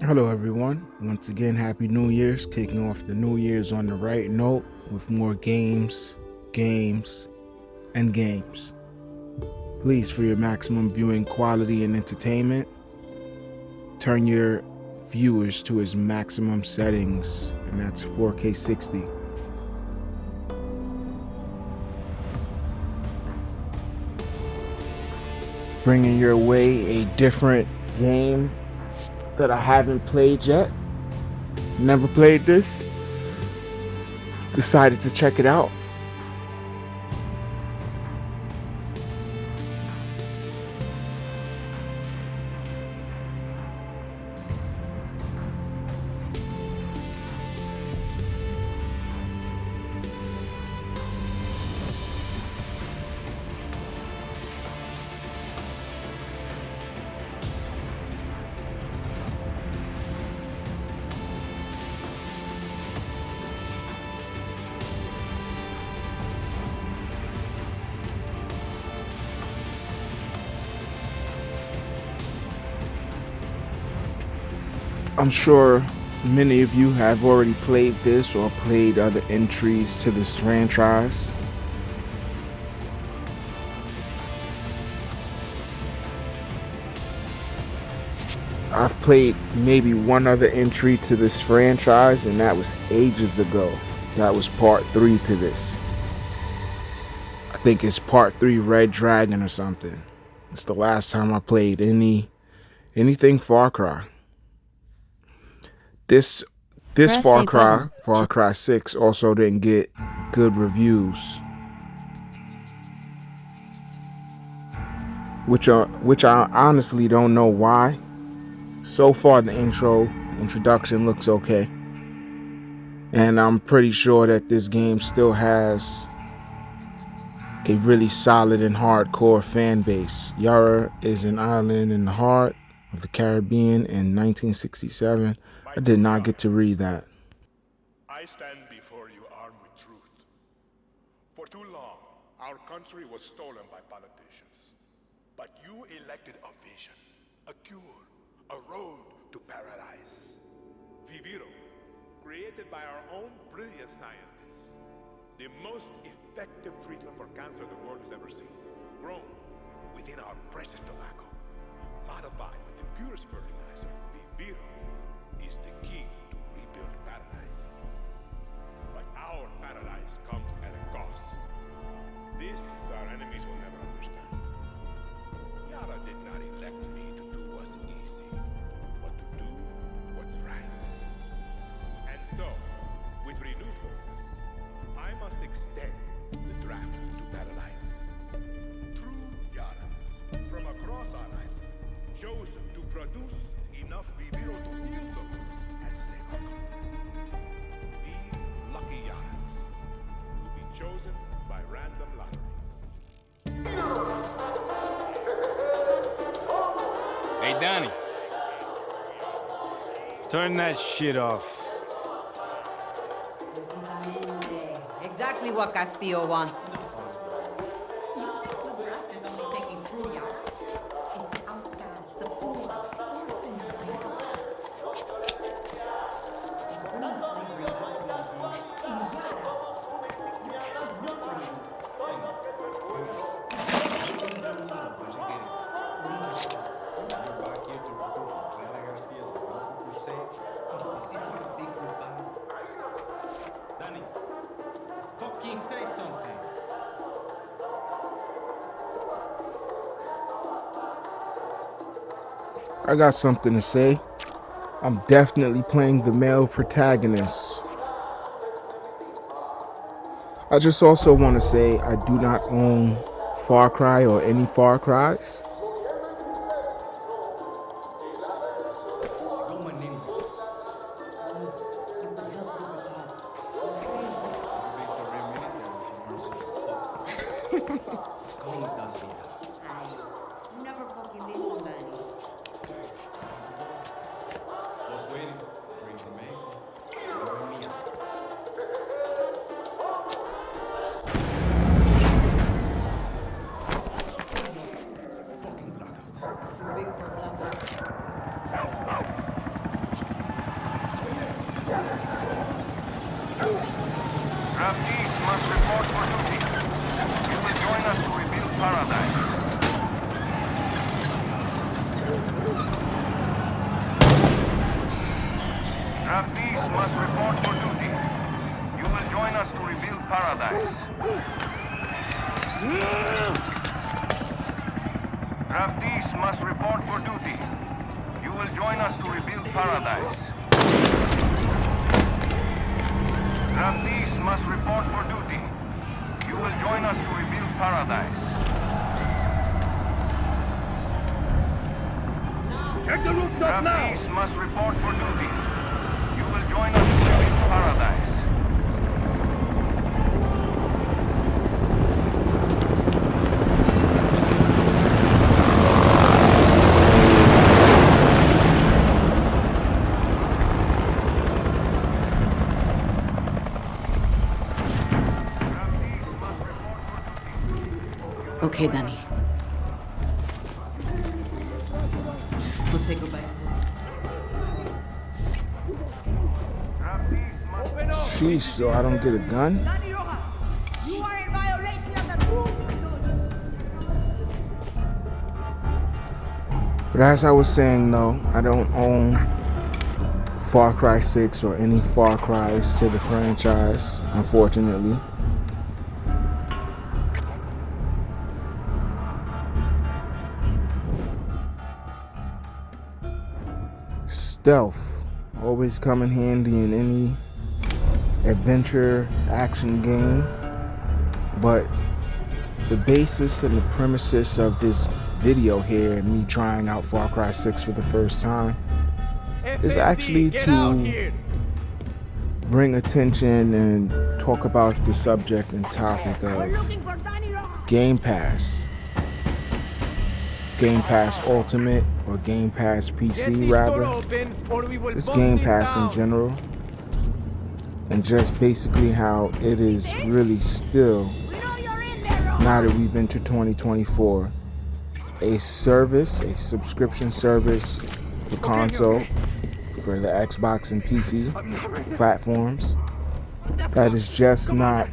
Hello, everyone. Once again, Happy New Year's. Kicking off the New Year's on the right note with more games, and games. Please, for your maximum viewing quality and entertainment, turn your viewers to its maximum settings, and that's 4K 60. Bringing your way a different game that I haven't played yet. Never played this. Decided to check it out. I'm sure many of you have already played this or played other entries to this franchise. I've played maybe one other entry to this franchise, and that was ages ago. That was part 3 to this. I think it's part 3 Red Dragon or something. It's the last time I played anything Far Cry. This Far Cry, Far Cry 6, also didn't get good reviews, which I honestly don't know why. So far, the introduction looks okay, and I'm pretty sure that this game still has a really solid and hardcore fan base. Yara is an island in the heart of the Caribbean in 1967. I did not get to read that. I stand before you armed with truth. For too long, our country was stolen by politicians. But you elected a vision, a cure, a road to paradise. Viviro, created by our own brilliant scientists. The most effective treatment for cancer the world has ever seen. Grown within our precious tobacco. Modified with the purest fertilizer. Viviro is the key to rebuild paradise. But our paradise comes at a cost. This our enemies will never understand. Yara did not elect me to do what's easy, but to do what's right. And so, with renewed focus, I must extend the draft to paradise. True Yarans from across our island, chosen to produce enough Viviro to heal them and save our country. These lucky Yarans will be chosen by random lottery. Hey, Donnie. Turn that shit off. Exactly what Castillo wants. You think the draft is only taking 2 yards? It's the outcast, the poor, orphans like us. It's bringing slavery back from the dead. In Yara, you cannot root for this. Danny, fucking say something. I got something to say. I'm definitely playing the male protagonist. I just also want to say I do not own Far Cry or any Far Cries. You never fucking listen, Danny. Just waiting. Drinks and me. Too big for blackouts. Draftees must report for duty. You will join us to rebuild paradise. Draftees must report for duty. You will join us to rebuild paradise. Draftees must report for duty. You will join us to rebuild paradise. Draftees must report for duty. You will join us to rebuild paradise. Check the rooftop now! Draftees must report for duty. You will join us to rebuild paradise. Okay, Danny. We'll say goodbye. Sheesh, so I don't get a gun? Danny Rojas, you are in violation of the rules. But as I was saying, though, I don't own Far Cry 6 or any Far Cries to the franchise, unfortunately. Stealth always come in handy in any adventure action game, but the basis and the premises of this video here and me trying out Far Cry 6 for the first time is actually to bring attention and talk about the subject and topic of Game Pass. Game Pass Ultimate or Game Pass PC rather. Just Game Pass in general. And just basically how it is really still, now that we've entered 2024, a service, a subscription service for console, for the Xbox and PC platforms, that is just not,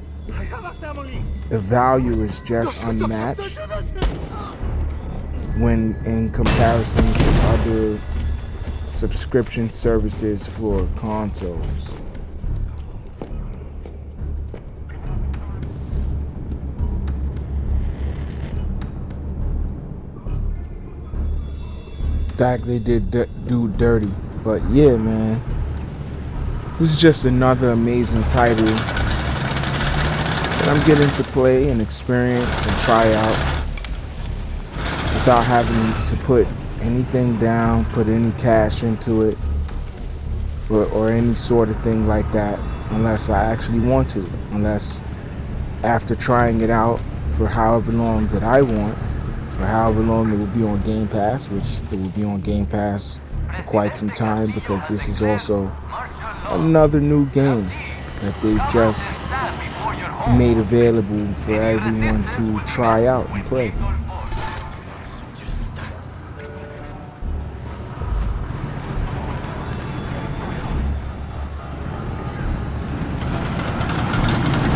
the value is just unmatched when in comparison to other subscription services for consoles. They did do dirty, but yeah, man, this is just another amazing title that I'm getting to play and experience and try out without having to put anything down, put any cash into it, or any sort of thing like that, unless I actually want to, unless after trying it out for however long that I want, for however long it will be on Game Pass, which it will be on Game Pass for quite some time, because this is also another new game that they've just made available for everyone to try out and play.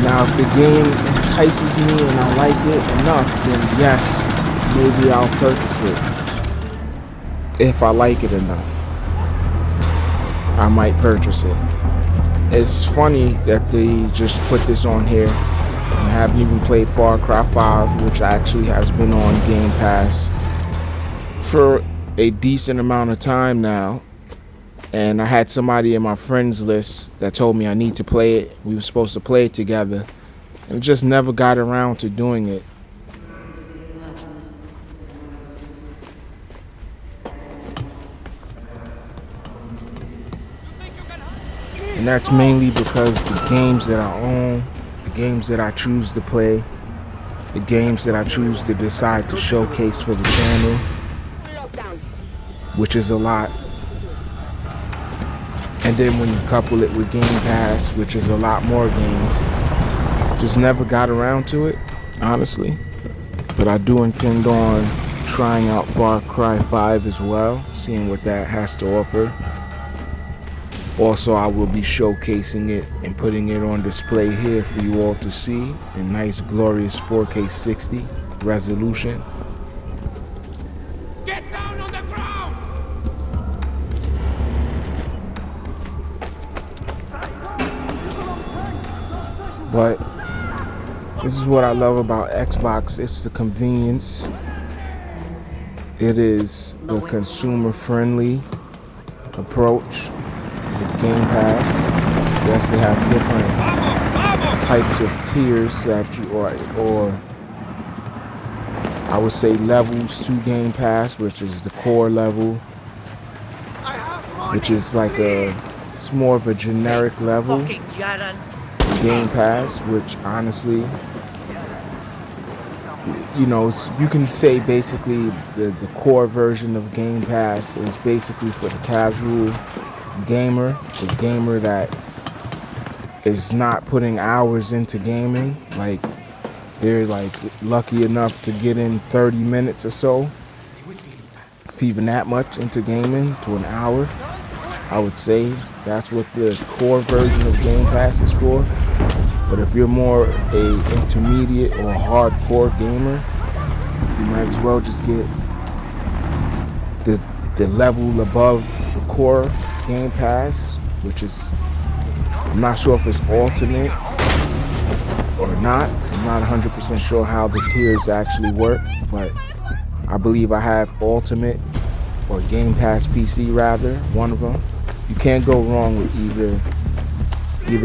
Now, if the game entices me and I like it enough, then yes, maybe I'll purchase it. If I like it enough, I might purchase it. It's funny that they just put this on here. I haven't even played Far Cry 5, which actually has been on Game Pass for a decent amount of time now. And I had somebody in my friends list that told me I need to play it. We were supposed to play it together, and just never got around to doing it. And that's mainly because the games that I own, the games that I choose to play, the games that I choose to decide to showcase for the channel, which is a lot. And then when you couple it with Game Pass, which is a lot more games, just never got around to it, honestly. But I do intend on trying out Far Cry 5 as well, seeing what that has to offer. Also, I will be showcasing it and putting it on display here for you all to see in nice, glorious 4K 60 resolution. Get down on the ground! But this is what I love about Xbox. It's the convenience. It is the consumer-friendly approach with Game Pass. Yes, they have different types of tiers that you, or I would say levels to Game Pass, which is the core level, which is like it's more of a generic level. Game Pass, which honestly, you know, you can say basically the core version of Game Pass is basically for the casual gamer, the gamer that is not putting hours into gaming. Like, they're like lucky enough to get in 30 minutes or so, if even that much into gaming, to an hour. I would say that's what the core version of Game Pass is for. But if you're more a intermediate or hardcore gamer, you might as well just get the level above the core Game Pass, which is, I'm not sure if it's ultimate or not. I'm not 100% sure how the tiers actually work, but I believe I have ultimate or Game Pass PC rather, one of them. You can't go wrong with either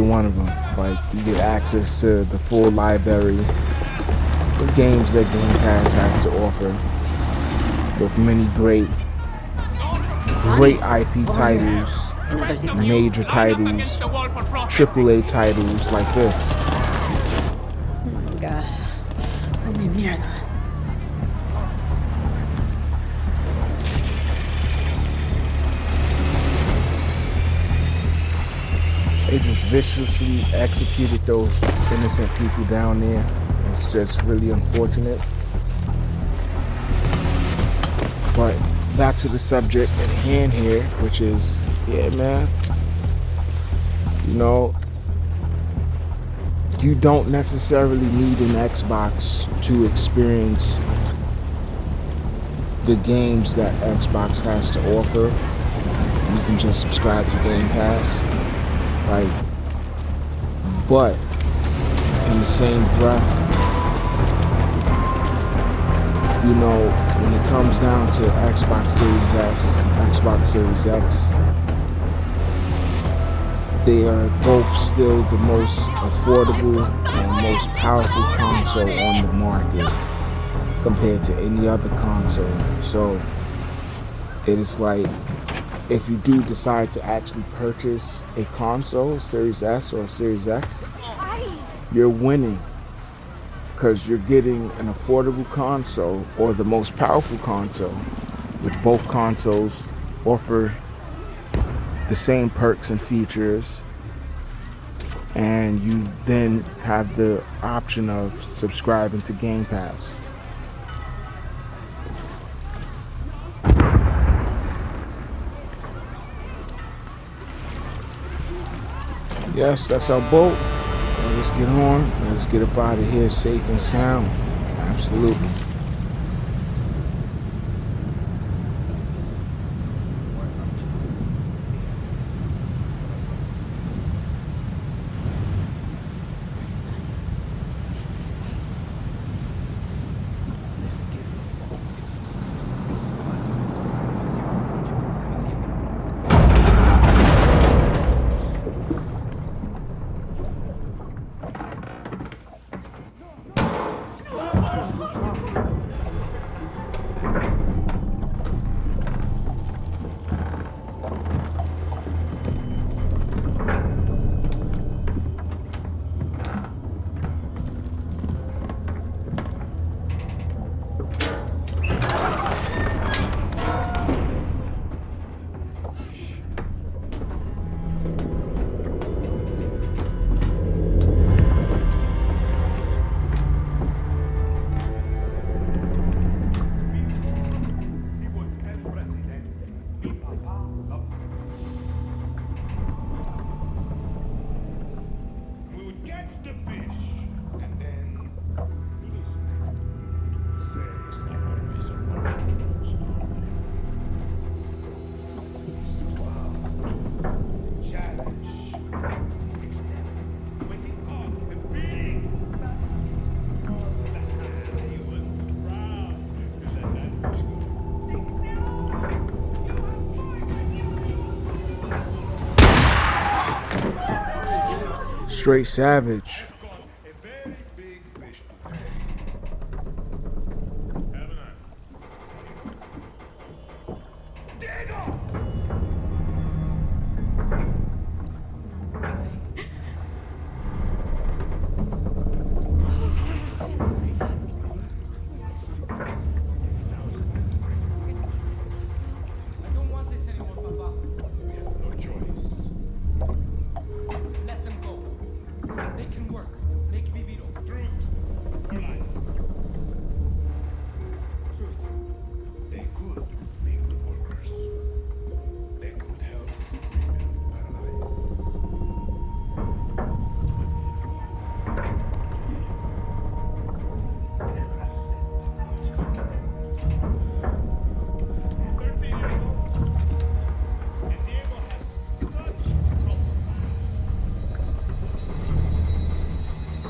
one of them. Like, you get access to the full library of games that Game Pass has to offer, with many great IP titles, major titles, AAA titles like this. They just viciously executed those innocent people down there. It's just really unfortunate. But back to the subject at hand here, which is, yeah, man, you know, you don't necessarily need an Xbox to experience the games that Xbox has to offer. You can just subscribe to Game Pass. Like, but in the same breath, you know, when it comes down to Xbox Series S, Xbox Series X, they are both still the most affordable and most powerful console on the market compared to any other console. So it is like, if you do decide to actually purchase a console, Series S or Series X, you're winning, because you're getting an affordable console or the most powerful console, which both consoles offer the same perks and features, and you then have the option of subscribing to Game Pass. Yes, that's our boat. Let's get on. Let's get up out of here safe and sound. Absolutely. catch the fish, and then release them. Say it's not always about it's about the challenge. Except when he caught the big fat juicy one. He was too proud to let that fish go. Straight savage. Caught a very big fish today. Have a night. Diego! I don't want this anymore, Papa. We have no choice. Let them go. They can work. Make Viviro. Truth or lies? Truth. They could be good workers. They could help rebuild paradise. Never said just kidding. 13 years old. And Diego has such trouble.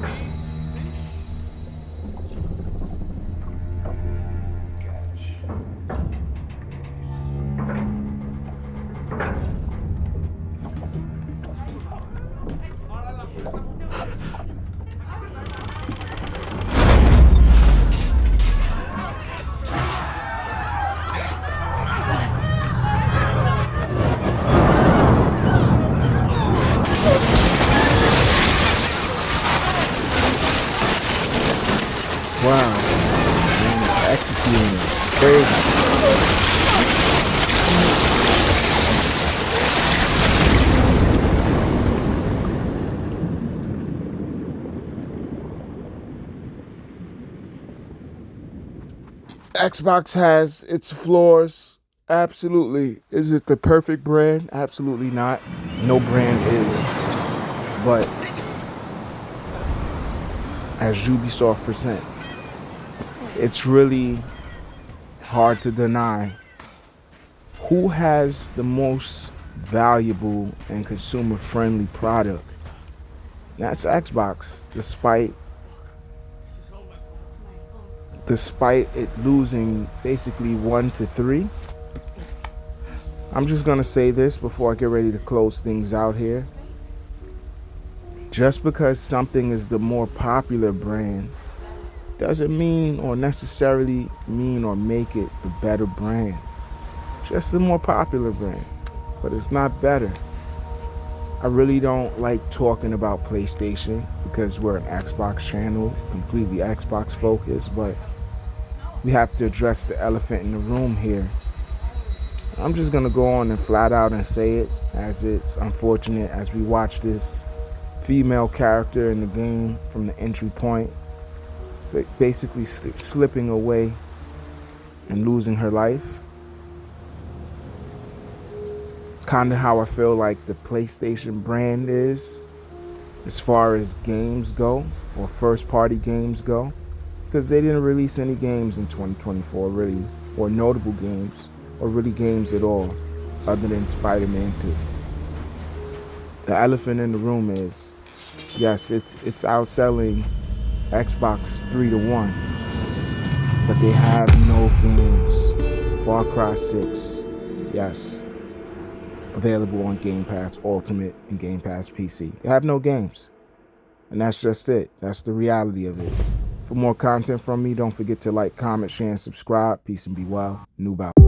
These fish catch. Wow. Man, it's executing us. Crazy. Xbox has its flaws. Absolutely. Is it the perfect brand? Absolutely not. No brand is. But as Ubisoft presents, it's really hard to deny who has the most valuable and consumer friendly product. That's Xbox, despite it losing basically 1-3. I'm just gonna say this before I get ready to close things out here. Just because something is the more popular brand doesn't mean or necessarily mean or make it the better brand. Just the more popular brand, but it's not better. I really don't like talking about PlayStation because we're an Xbox channel, completely Xbox focused, but we have to address the elephant in the room here. I'm just gonna go on and flat out and say it, as it's unfortunate as we watch this female character in the game from the entry point basically slipping away and losing her life. Kind of how I feel like the PlayStation brand is as far as games go, or first party games go, because they didn't release any games in 2024 really, or notable games, or really games at all, other than Spider-Man 2. The elephant in the room is, yes, it's outselling Xbox 3-1, but they have no games. Far Cry 6, yes, available on Gamepass Ultimate and Gamepass PC. They have no games, and that's just it. That's the reality of it. For more content from me, don't forget to like, comment, share, and subscribe. Peace and be well. Noob out.